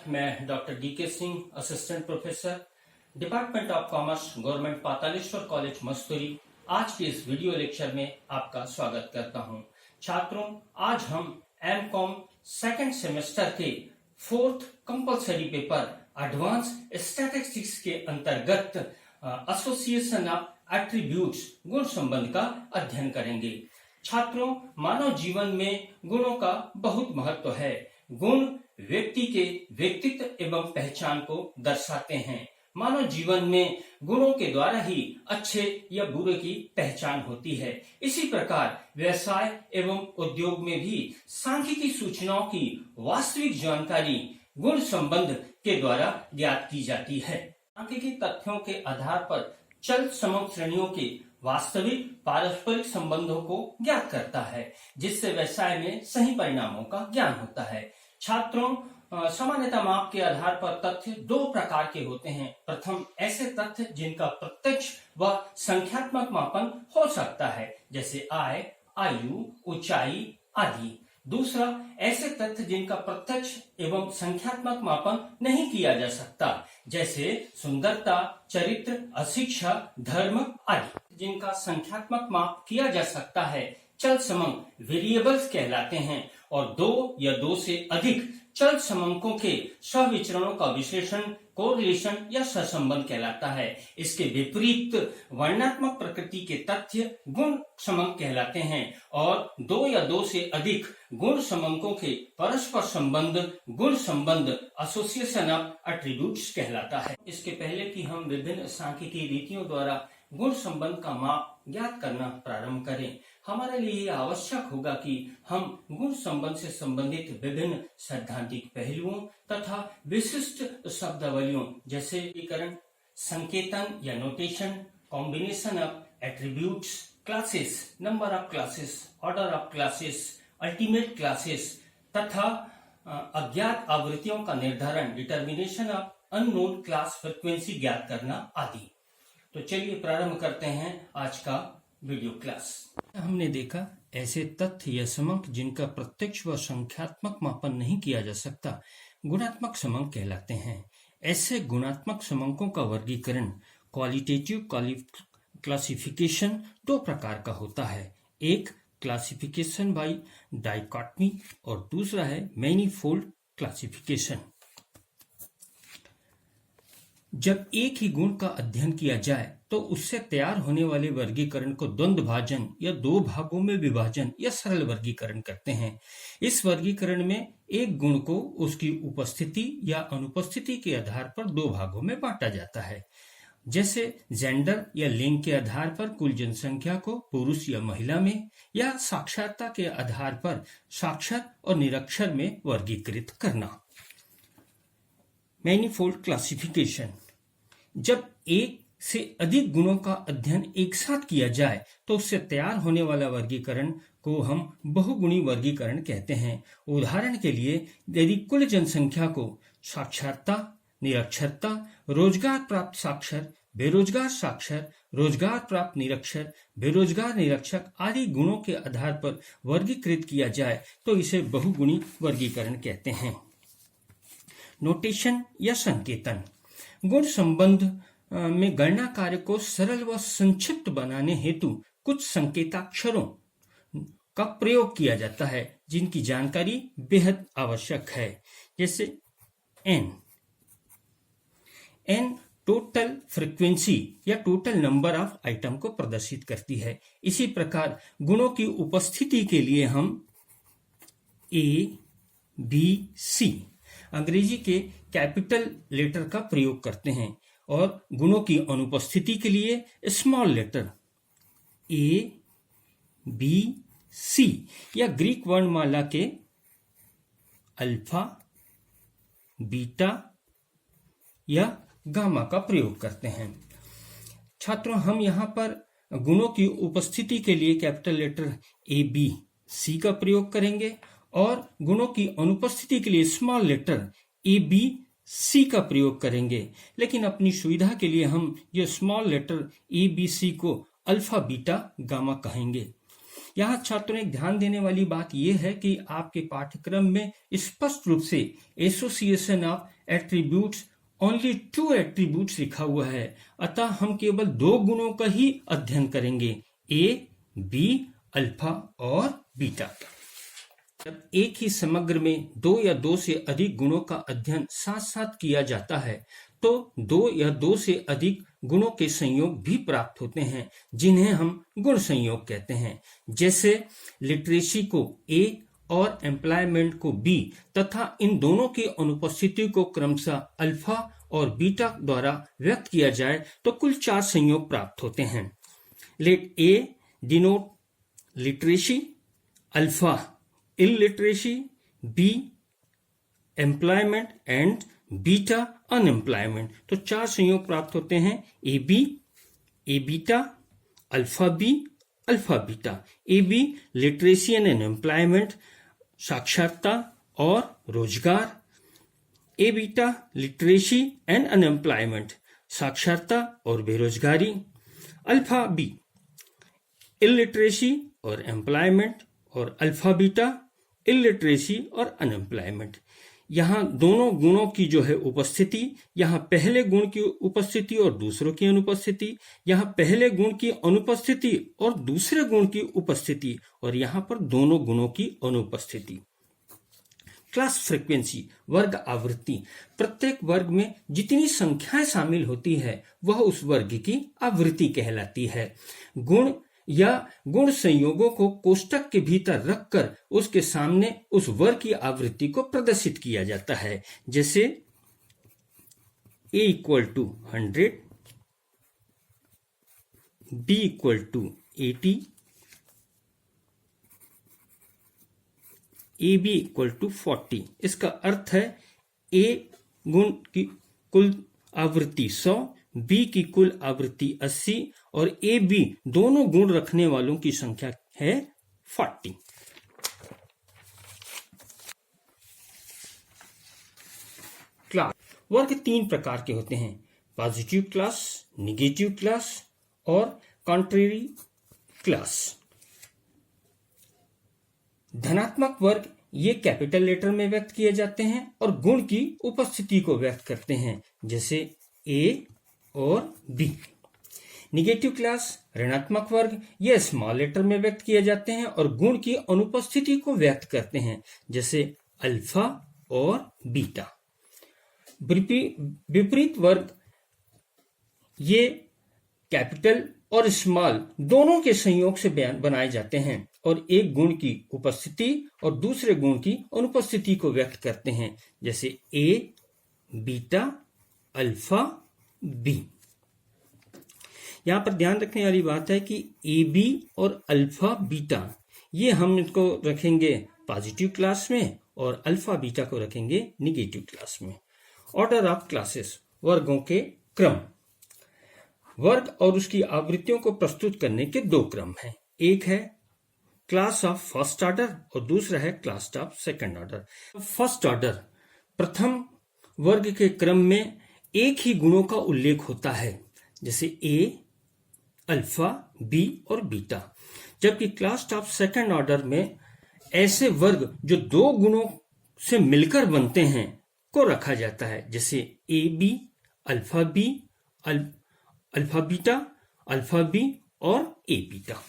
मैं doctor DK Singh, assistant professor, department of commerce, government Pataleshwar college Masturi, आज के इस वीडियो लेक्चर में आपका स्वागत करता हूं। छात्रों, आज हम एमकॉम सेकंड सेमेस्टर के fourth compulsory paper advance statistics के अंतर्गत एसोसिएशन ऑफ एट्रीब्यूट्स गुण संबंध का अध्ययन करेंगे। छात्रों, मानव जीवन में गुणों का बहुत महत्व है। गुण व्यक्ति के व्यक्तित्व एवं पहचान को दर्शाते हैं। मानव जीवन में गुणों के द्वारा ही अच्छे या बुरे की पहचान होती है। इसी प्रकार व्यवसाय एवं उद्योग में भी सांख्यिकी सूचनाओं की वास्तविक जानकारी गुण संबंध के द्वारा ज्ञात की जाती है। सांख्यिकी तथ्यों के आधार पर चल समग्र श्रेणियों के वास्तविक पारस्परिक संबंधों को ज्ञात करता है, जिससे व्यवसाय में सही परिणामों का ज्ञान होता है। छात्रों, सामान्यतः माप के आधार पर तथ्य दो प्रकार के होते हैं। प्रथम, ऐसे तथ्य जिनका प्रत्यक्ष व संख्यात्मक मापन हो सकता है, जैसे आय, आयु, ऊंचाई आदि। दूसरा, ऐसे तथ्य जिनका प्रत्यक्ष एवं संख्यात्मक मापन नहीं किया जा सकता, जैसे सुंदरता, चरित्र, अशिक्षा, धर्म आदि। जिनका संख्यात्मक माप किया जा सकता है चल समंक वेरिएबल्स कहलाते हैं, और दो या दो से अधिक चल समंकों के सहविचरणों का विश्लेषण कोरिलेशन या सहसंबंध कहलाता है। इसके विपरीत वर्णनात्मक प्रकृति के तथ्य गुण समंक कहलाते हैं, और दो या दो से अधिक गुण समंकों के परस्पर संबंध गुण संबंध एसोसिएशन ऑफ एट्रीब्यूट्स कहलाता है। इसके पहले कि हम विभिन्न सांख्यिकी रीतियों द्वारा गुण संबंध का माप ज्ञात करना प्रारंभ करें, हमारे लिए यह आवश्यक होगा कि हम गुण संबंध से संबंधित विभिन्न सैद्धांतिक पहलुओं तथा विशिष्ट शब्दावलियों जैसे विकरण, संकेतन या notation, combination of attributes, classes, number of classes, order of classes, ultimate classes तथा अज्ञात आवृत्तियों का निर्धारण, determination of unknown class frequency ज्ञात करना आदि। तो चलिए प्रारंभ करते हैं आज का वीडियो क्लास। हमने देखा ऐसे तथ्य या समंक जिनका प्रत्यक्ष व संख्यात्मक मापन नहीं किया जा सकता गुणात्मक समंक कहलाते हैं। ऐसे गुणात्मक समंकों का वर्गीकरण क्वालिटेटिव क्लासिफिकेशन दो प्रकार का होता है। एक क्लासिफिकेशन बाय डाइकोटमी और दूसरा है मैनीफोल्ड क्लासिफिकेशन। जब एक ही गुण का अध्ययन किया जाए तो उससे तैयार होने वाले वर्गीकरण को द्वंद्व भाजन या दो भागों में विभाजन या सरल वर्गीकरण करते हैं। इस वर्गीकरण में एक गुण को उसकी उपस्थिति या अनुपस्थिति के आधार पर दो भागों में बांटा जाता है, जैसे जेंडर या लिंग के आधार पर कुल जनसंख्या को पुरुष या महिला में, या साक्षरता के आधार पर साक्षर और निरक्षर में वर्गीकृत करना। Manifold classification. जब एक से अधिक गुणों का अध्ययन एक साथ किया जाए तो उससे तैयार होने वाला वर्गीकरण को हम बहुगुणी वर्गीकरण कहते हैं। उदाहरण के लिए, यदि कुल जनसंख्या को साक्षरता, निरक्षरता, रोजगार प्राप्त साक्षर, बेरोजगार साक्षर, रोजगार प्राप्त निरक्षर, बेरोजगार निरक्षर आदि गुणों के आधार पर वर्गीकृत किया जाए तो इसे बहुगुणी वर्गीकरण कहते हैं। नोटेशन या संकेतन। गुण संबंध में गणना कार्य को सरल व संक्षिप्त बनाने हेतु कुछ संकेताक्षरों का प्रयोग किया जाता है, जिनकी जानकारी बेहद आवश्यक है, जैसे एन। एन टोटल फ्रीक्वेंसी या टोटल नंबर ऑफ आइटम को प्रदर्शित करती है। इसी प्रकार गुणों की उपस्थिति के लिए हम ए, बी, सी अंग्रेजी के कैपिटल लेटर का प्रयोग करते हैं, और गुणों की अनुपस्थिति के लिए स्मॉल लेटर ए, बी, सी या ग्रीक वर्णमाला के अल्फा, बीटा या गामा का प्रयोग करते हैं। छात्रों, हम यहाँ पर गुणों की उपस्थिति के लिए कैपिटल लेटर ए, बी, सी का प्रयोग करेंगे, और गुणों की अनुपस्थिति के लिए स्मॉल लेटर ए, बी, सी का प्रयोग करेंगे। लेकिन अपनी सुविधा के लिए हम ये स्मॉल लेटर ए, बी, सी को अल्फा, बीटा, गामा कहेंगे। यहाँ छात्रों ने ध्यान देने वाली बात यह है कि आपके पाठ्यक्रम में स्पष्ट रूप से association of attributes only 2 attributes लिखा हुआ है, अतः हम केवल 2 गुणों का ही अध्ययन करेंगे, ए, बी, अल्फा और बीटा। जब एक ही समग्र में 2 या 2 से अधिक गुणों का अध्ययन साथ साथ किया जाता है तो 2 या 2 से अधिक गुणों के संयोग भी प्राप्त होते हैं, जिन्हें हम गुण संयोग कहते हैं। जैसे लिटरेसी को ए और एम्प्लॉयमेंट को बी तथा इन दोनों की अनुपस्थिति को क्रमशः अल्फा और बीटा द्वारा व्यक्त किया जाए तो कुल 4 संयोग प्राप्त होते हैं। Let A denote literacy, alpha illiteracy, B employment and beta unemployment. तो 4 संयोग प्राप्त होते हैं, A B, A beta, alpha B, alpha beta. A B literacy and employment, साक्षरता और रोजगार। A beta literacy and unemployment, साक्षरता और बेरोजगारी। अल्फा बी इलिटरेसी और एम्प्लॉयमेंट, और अल्फा बीटा इलिटरेसी और अनएम्प्लॉयमेंट। यहाँ दोनों गुणों की जो है उपस्थिति, यहाँ पहले गुण की उपस्थिति और दूसरों की अनुपस्थिति, यहाँ पहले गुण की अनुपस्थिति और दूसरे गुण की उपस्थिति, और यहाँ पर दोनों गुणों की अनुपस्थिति। क्लास फ्रीक्वेंसी, वर्ग आवृत्ति। प्रत्येक वर्ग में जितनी संख्याएं शामिल होती है वह उस वर्ग की आवृत्ति कहलाती है। गुण या गुण संयोगों को कोष्टक के भीतर रखकर उसके सामने उस वर्ग की आवृत्ति को प्रदर्शित किया जाता है। जैसे a = 100, b = 80, ab = 40। इसका अर्थ है a गुण की कुल आवृत्ति 100, b की कुल आवृत्ति 80 और ए बी दोनों गुण रखने वालों की संख्या है 40। क्लास वर्ग 3 प्रकार के होते हैं, पॉजिटिव क्लास, निगेटिव क्लास और कॉन्ट्रेरी क्लास। धनात्मक वर्ग ये कैपिटल लेटर में व्यक्त किए जाते हैं और गुण की उपस्थिति को व्यक्त करते हैं, जैसे ए और बी। निगेटिव क्लास ऋणात्मक वर्ग ये स्मॉल लेटर में व्यक्त किए जाते हैं और गुण की अनुपस्थिति को व्यक्त करते हैं, जैसे अल्फा और बीटा। विपरीत वर्ग ये कैपिटल और स्मॉल दोनों के संयोग से बनाए जाते हैं और एक गुण की उपस्थिति और दूसरे गुण की अनुपस्थिति को व्यक्त करते हैं, जैसे ए, बीटा, अल्फा, बी। यहां पर ध्यान रखने वाली बात है कि ए बी और अल्फा बीटा ये हम इसको रखेंगे पॉजिटिव क्लास में और अल्फा बीटा को रखेंगे निगेटिव क्लास में। ऑर्डर ऑफ क्लासेस, वर्गों के क्रम। वर्ग और उसकी आवृत्तियों को प्रस्तुत करने के 2 क्रम हैं। एक है क्लास ऑफ फर्स्ट ऑर्डर और दूसरा है class of second order. First order, प्रथम वर्ग के क्रम में एक ही गुणों का उल्लेख होता है, जैसे ए, अल्फा, बी और बीटा। जबकि क्लास ऑफ सेकंड ऑर्डर में ऐसे वर्ग जो 2 गुणों से मिलकर बनते हैं को रखा जाता है, जैसे A B, alpha B, alpha beta, alpha B और ए बीटा।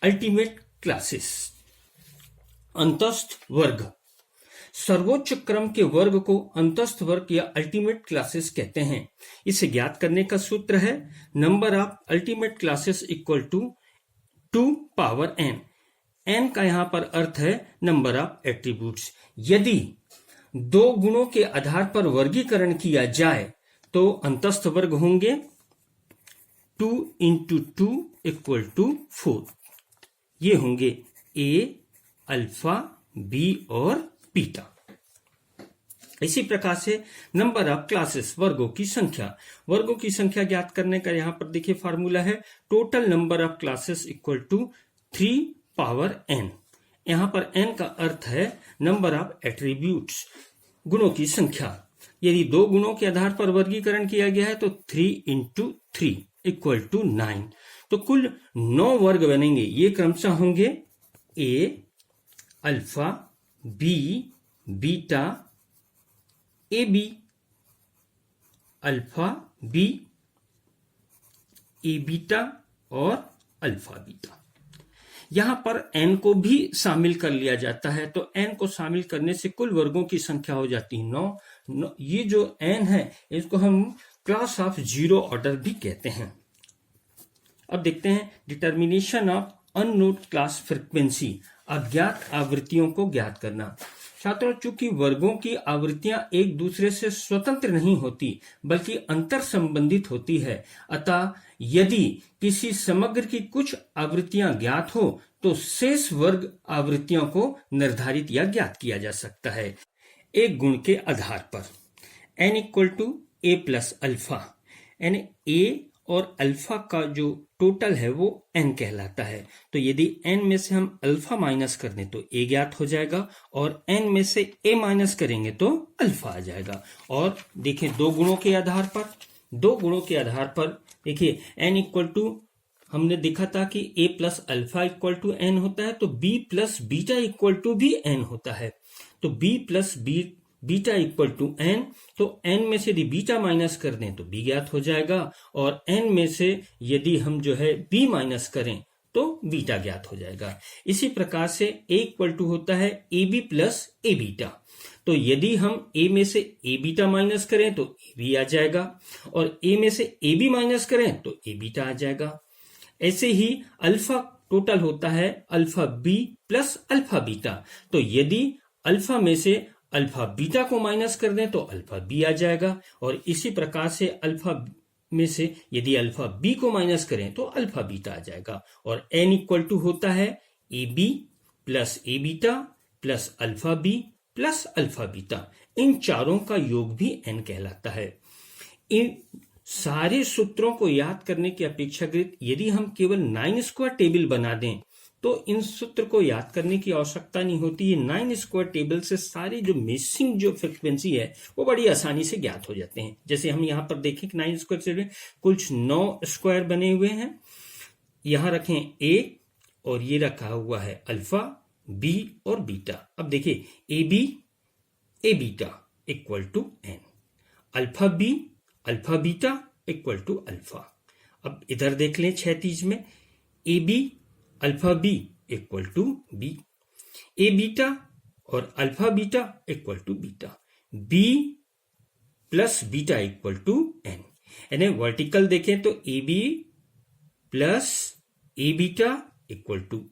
अल्टीमेट क्लासेस, अंतस्थ वर्ग। सर्वोच्च क्रम के वर्ग को अंतस्थ वर्ग या अल्टीमेट क्लासेस कहते हैं। इसे ज्ञात करने का सूत्र है number of ultimate classes equal to 2 power n। n का यहां पर अर्थ है नंबर ऑफ एट्रीब्यूट्स। यदि 2 गुणों के आधार पर वर्गीकरण किया जाए तो अंतस्थ वर्ग होंगे 2 × 2 = 4। ये होंगे ए, अल्फा, बी और बीटा। इसी प्रकार से नंबर ऑफ क्लासेस, वर्गों की संख्या। वर्गों की संख्या ज्ञात करने का यहां पर देखिए फार्मूला है total number of classes equal to 3 power n। यहां पर n का अर्थ है नंबर ऑफ एट्रीब्यूट्स, गुणों की संख्या। यदि 2 गुणों के आधार पर वर्गीकरण किया गया है तो 3 × 3 = 9। तो कुल 9 वर्ग बनेंगे। ये क्रमशः होंगे A, alpha, B, beta, A B, alpha B, A beta और अल्फा बीटा। यहां पर n को भी शामिल कर लिया जाता है, तो n को शामिल करने से कुल वर्गों की संख्या हो जाती है 9। ये जो n है इसको हम क्लास ऑफ जीरो ऑर्डर भी कहते हैं। अब देखते हैं determination of unknown class frequency, अज्ञात आवृत्तियों को ज्ञात करना। छात्रों, चूंकि वर्गों की आवृत्तियां एक दूसरे से स्वतंत्र नहीं होती बल्कि अंतर संबंधित होती है, अतः यदि किसी समग्र की कुछ आवृत्तियां ज्ञात हो तो शेष वर्ग आवृत्तियों को निर्धारित या ज्ञात किया जा सकता है एक गुण के आधार पर। n equal to A plus alpha, यानी ए और अल्फा का जो टोटल है वो n कहलाता है। तो यदि n में से हम अल्फा माइनस कर दें तो a ज्ञात हो जाएगा और n में से a माइनस करेंगे तो अल्फा आ जाएगा। और देखिए दो गुणों के आधार पर देखिए n इक्वल टू, हमने देखा था कि a plus alpha equal to n होता है, तो b plus beta equal to भी n होता है। तो b plus beta equal to n, तो n में से यदि बीटा माइनस कर दें तो b ज्ञात हो जाएगा और n में से यदि हम जो है b माइनस करें तो बीटा ज्ञात हो जाएगा। इसी प्रकार से a इक्वल टू होता है ab प्लस ए बीटा, तो यदि हम a में से a बीटा माइनस करें तो ab आ जाएगा और a में से ab माइनस करें तो a बीटा आ जाएगा। ऐसे ही अल्फा टोटल होता है alpha b plus alpha beta, तो यदि अल्फा में से अल्फा बीटा को माइनस कर दें तो अल्फा बी आ जाएगा और इसी प्रकार से अल्फा में से यदि अल्फा बी को माइनस करें तो अल्फा बीटा आ जाएगा। और n इक्वल टू होता है A B plus A beta plus alpha B plus alpha beta, इन चारों का योग भी n कहलाता है। इन सारे सूत्रों को याद करने की अपेक्षाकृत यदि हम केवल 9 स्क्वायर टेबल बना दें तो इन सूत्र को याद करने की आवश्यकता नहीं होती। ये 9 स्क्वायर टेबल से सारे जो मिसिंग जो फ्रीक्वेंसी है वो बड़ी आसानी से ज्ञात हो जाते हैं। जैसे हम यहाँ पर देखें कि 9 स्क्वायर से कुल 9 स्क्वायर बने हुए हैं। यहाँ रखें a और ये रखा हुआ है अल्फा, b और बीटा। अब देखिए A beta equal to n, alpha beta equal to alpha. अब इधर देख लें क्षैतिज में A B alpha B equal to B, A beta और alpha beta equal to beta, B plus beta equal to N. यानी वर्टिकल देखें तो A B plus A beta equal to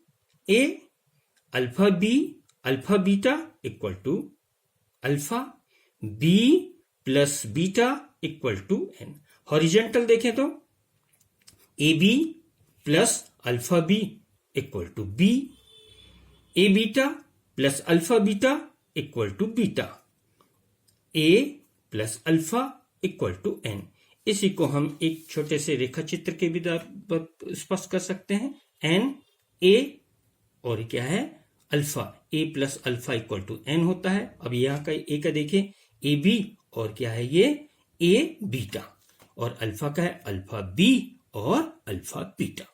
A, alpha beta equal to alpha, B plus beta equal to N. Horizontal देखें तो A B plus alpha B equal to B, A beta plus alpha beta equal to beta, A plus alpha equal to N. इसी को हम एक छोटे से रेखा चित्र के भी स्पष्ट कर सकते हैं। एन ए और क्या है alpha, A plus alpha equal to N होता है। अब यहाँ का ए का देखें ए बी और क्या है ये ए बीटा, और अल्फा का है अल्फा बी और अल्फा बीटा।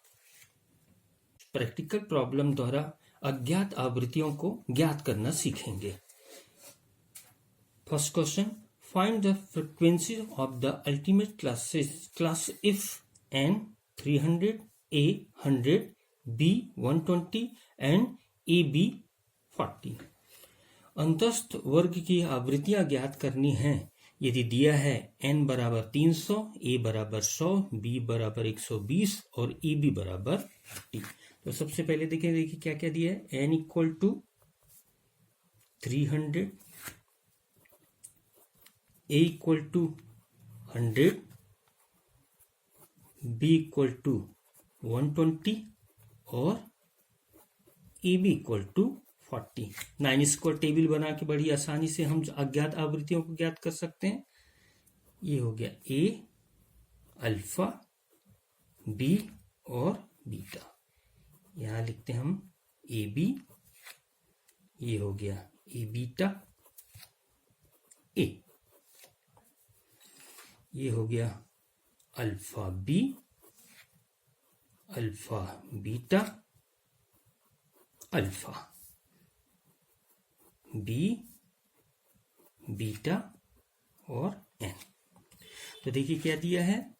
प्रैक्टिकल प्रॉब्लम द्वारा अज्ञात आवृत्तियों को ज्ञात करना सीखेंगे। First question, find the frequency of the ultimate class if n 300, a 100, b 120 and A B 40। अंतस्थ वर्ग की आवृत्तियां ज्ञात करनी हैं यदि दिया है n बराबर 300, a बराबर 100, b बराबर 120 और ए बी बराबर 40। तो सबसे पहले देखिए क्या क्या दिया है। n equal to 300, a equal to 100, b equal to 120 और A B equal to 40। 9 square table बना के बड़ी आसानी से हम अज्ञात आवृत्तियों को ज्ञात कर सकते हैं। ये हो गया ए, अल्फा, बी और बीटा। यहां लिखते हैं हम ए बी, ये हो गया ए बीटा ए, ये हो गया alpha B, alpha beta alpha, B beta और एन। तो देखिए क्या दिया है,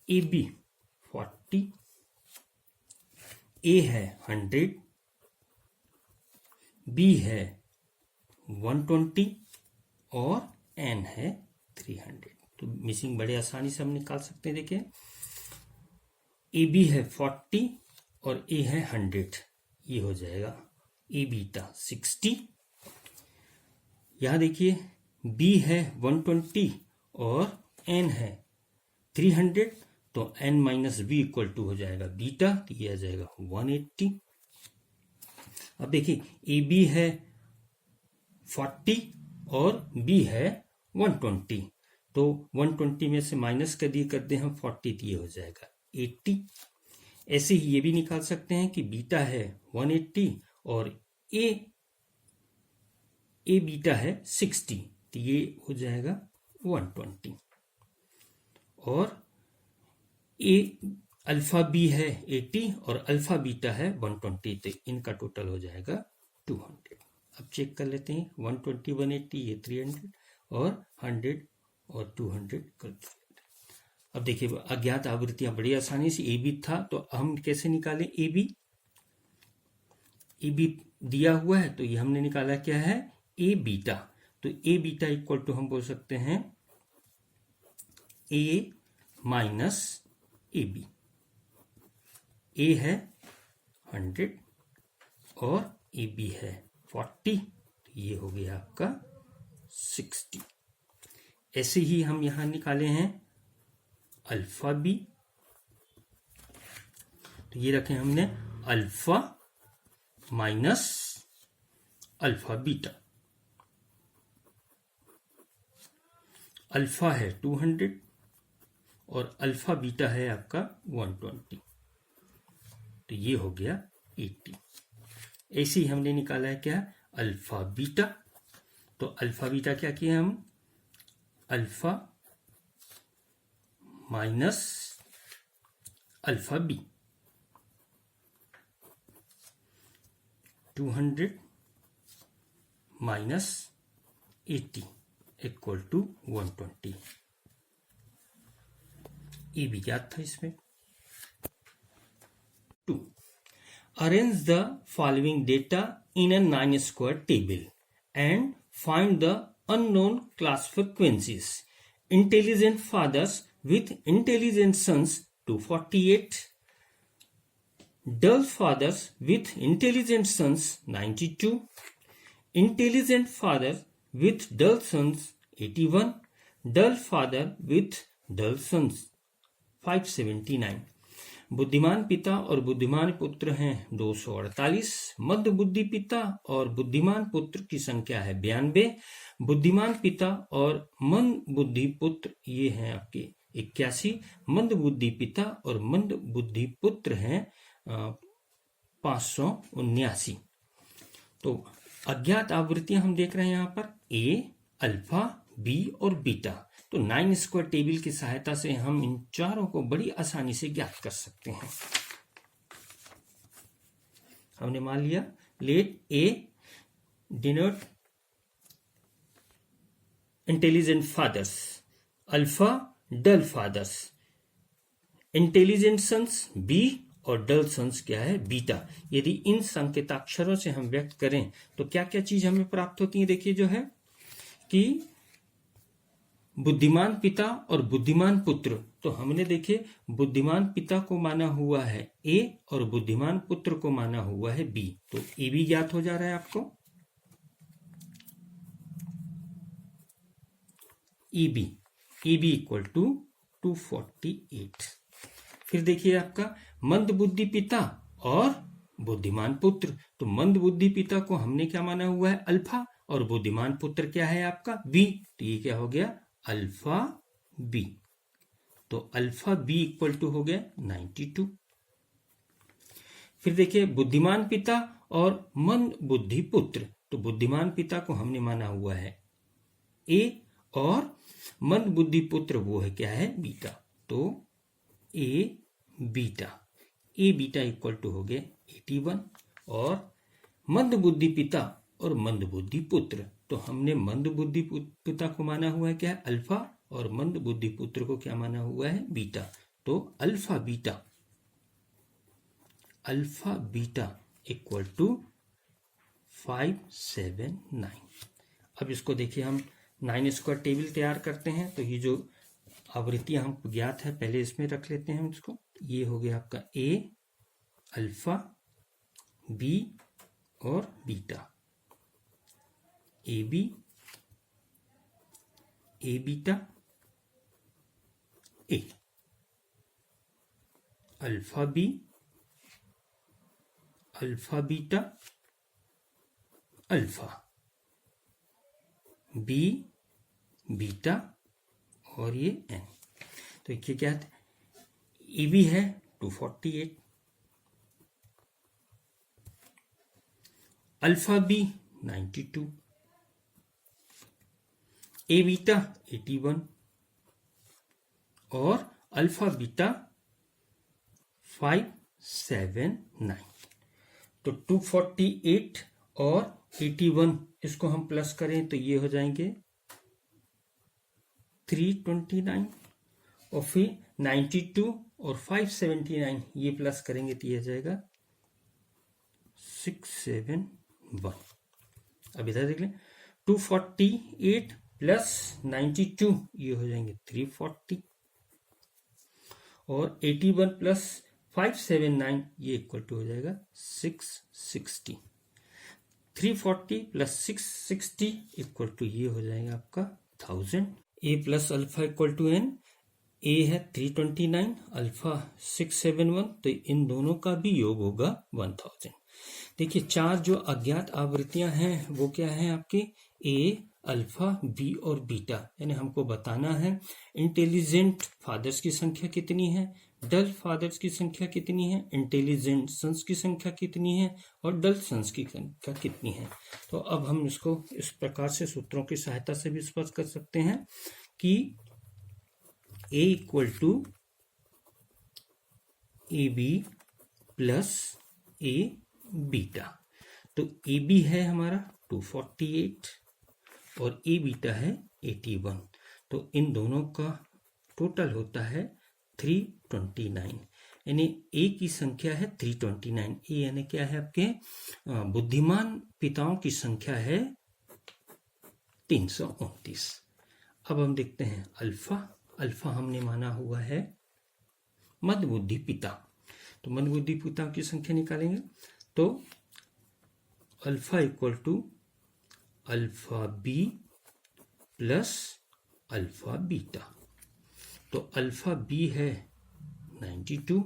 ए बी 40, ए है 100, बी है 120 और एन है 300। तो मिसिंग बड़े आसानी से हम निकाल सकते हैं। देखिए ए बी है 40 और ए है 100, ये हो जाएगा ए बीटा 60। यहां देखिए बी है 120 और एन है 300, तो N minus B equal to हो जाएगा बीटा, तो ये आ जाएगा 180। अब देखिए ए बी है 40 और बी है 120, तो 120 में से माइनस कर दे हम 40, तो ये हो जाएगा 80। ऐसे ही ये भी निकाल सकते हैं कि बीटा है 180 और ए बीटा है 60, तो ये हो जाएगा 120। और ए अल्फा बी है 80 और अल्फा बीटा है 120, तो इनका टोटल हो जाएगा 200। अब चेक कर लेते हैं, 120 180, ये 300 और 100 और 200 कर। अब देखिए अज्ञात आवृत्तियां बड़ी आसानी से, ए बी था तो हम कैसे निकालें, ए बी दिया हुआ है तो ये हमने निकाला क्या है, ए बीटा। तो ए बीटा इक्वल टू हम बोल सकते हैं ए माइनस ए बी। ए है 100 और ए बी है 40, तो ये हो गया आपका 60। ऐसे ही हम यहां निकाले हैं अल्फा बी, तो ये रखे हमने alpha minus alpha beta. Alpha है 200 और अल्फा बीटा है आपका 120, तो ये हो गया 80। ऐसे ही हमने निकाला है क्या, अल्फा बीटा। तो अल्फा बीटा क्या किया हम, alpha minus alpha B, 200 minus 80 equal to 120। ये भी याद था इसमें। 2. Arrange the following data in a 9-square table and find the unknown class frequencies. Intelligent fathers with intelligent sons 248. Dull fathers with intelligent sons 92. Intelligent father with dull sons 81. Dull father with dull sons 579. बुद्धिमान पिता और बुद्धिमान पुत्र हैं 248। मध्य बुद्धि पिता और बुद्धिमान पुत्र की संख्या है 92। बुद्धिमान पिता और मंद बुद्धि पुत्र ये हैं आपके 81। मंद बुद्धि पिता और मंद बुद्धि पुत्र हैं 579। तो अज्ञात आवृत्तियां हम देख रहे हैं यहाँ पर ए, अल्फा, बी और बीटा। तो 9 स्क्वायर टेबल की सहायता से हम इन चारों को बड़ी आसानी से ज्ञात कर सकते हैं। हमने मान लिया, late A denote intelligent fathers, alpha dull fathers, intelligent sons B और डल सन्स क्या है, बीटा। यदि इन संकेताक्षरों से हम व्यक्त करें तो क्या क्या चीज हमें प्राप्त होती है। देखिए जो है कि बुद्धिमान पिता और बुद्धिमान पुत्र, तो हमने देखे बुद्धिमान पिता को माना हुआ है ए और बुद्धिमान पुत्र को माना हुआ है बी, तो ए भी ज्ञात हो जा रहा है आपको। A B equal to 248। फिर देखिए आपका मंद बुद्धि पिता और बुद्धिमान पुत्र, तो मंद बुद्धि पिता को हमने क्या माना हुआ है, अल्फा, और बुद्धिमान पुत्र क्या है आपका बी, तो ये क्या हो गया अल्फा बी। तो अल्फा बी इक्वल टू हो गया 92। फिर देखिए बुद्धिमान पिता और मंद बुद्धि पुत्र, तो बुद्धिमान पिता को हमने माना हुआ है ए और मंद बुद्धि पुत्र वो है क्या है बीटा, तो A beta. A beta equal to हो गया 81 और मंद बुद्धि पिता और मंद बुद्धि पुत्र। तो हमने मंद बुद्धि पिता को माना हुआ है क्या है अल्फा और मंद बुद्धि पुत्र को क्या माना हुआ है बीटा। तो अल्फा बीटा इक्वल टू 579। अब इसको देखिए हम 9 स्क्वायर टेबल तैयार करते हैं। तो ये जो आवृत्तियां हमको ज्ञात है पहले इसमें रख लेते हैं इसको। ये हो गया आपका ए अल्फा बी और beta, A B A beta A, alpha B alpha beta alpha, B beta और ये एन। तो ये क्या है ए बी है 248, अल्फा बी 92, ए बीटा 81 और अल्फा बीटा 579। तो 248 और 81 इसको हम प्लस करें तो ये हो जाएंगे 329 और फिर 92 और 579 ये प्लस करेंगे तो ये हो जाएगा 671। अब इधर देख लें 248 प्लस 92 ये हो जाएंगे 340 और 81 प्लस 579 ये इक्वल टू हो जाएगा 660। 340 प्लस 660 इक्वल टू ये हो जाएगा आपका 1000। A plus alpha equal to N, A है 329 अल्फा 671, तो इन दोनों का भी योग होगा 1000। देखिए चार जो अज्ञात आवृत्तियां हैं वो क्या है आपके ए अल्फा बी और बीटा, यानी हमको बताना है इंटेलिजेंट फादर्स की संख्या कितनी है, डल फादर्स की संख्या कितनी है, इंटेलिजेंट सन्स की संख्या कितनी है और डल सन्स की संख्या कितनी है। तो अब हम इसको इस प्रकार से सूत्रों की सहायता से भी स्पष्ट कर सकते हैं कि A equal to A B plus A beta. तो ए बी है हमारा 248 और ए बीटा है 81, तो इन दोनों का टोटल होता है 329, यानी ए की संख्या है 329। ए यानी क्या है आपके बुद्धिमान पिताओं की संख्या है 329। अब हम देखते हैं अल्फा हमने माना हुआ है मद बुद्धि पिता, तो मद बुद्धि पिता की संख्या निकालेंगे तो alpha equal to alpha B plus alpha beta. तो अल्फा बी है 92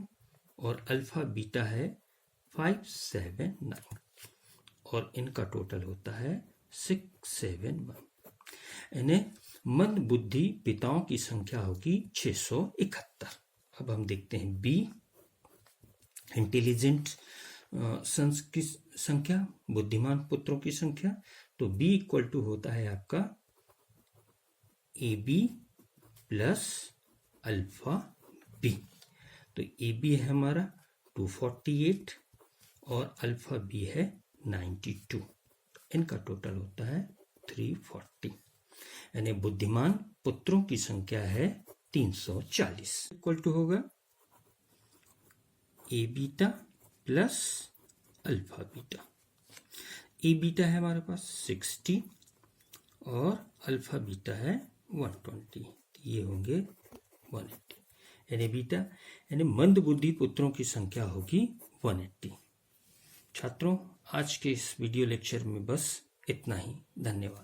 और अल्फा बीटा है 579 और इनका टोटल होता है 671, यानी मंद बुद्धि पिताओं की संख्या होगी 671। अब हम देखते हैं बी इंटेलिजेंट सन्स की संख्या, बुद्धिमान पुत्रों की संख्या। तो बी इक्वल टू होता है आपका A B plus alpha B. तो ए बी है हमारा 248 और अल्फा बी है 92, इनका टोटल होता है 340, यानी बुद्धिमान पुत्रों की संख्या है 340। इक्वल टू होगा ए beta plus alpha beta. A beta है हमारे पास 60 और अल्फा बीटा है 120, ये होंगे 180, यानी बीटा यानी मंद बुद्धि पुत्रों की संख्या होगी 180। छात्रों आज के इस वीडियो लेक्चर में बस इतना ही। धन्यवाद।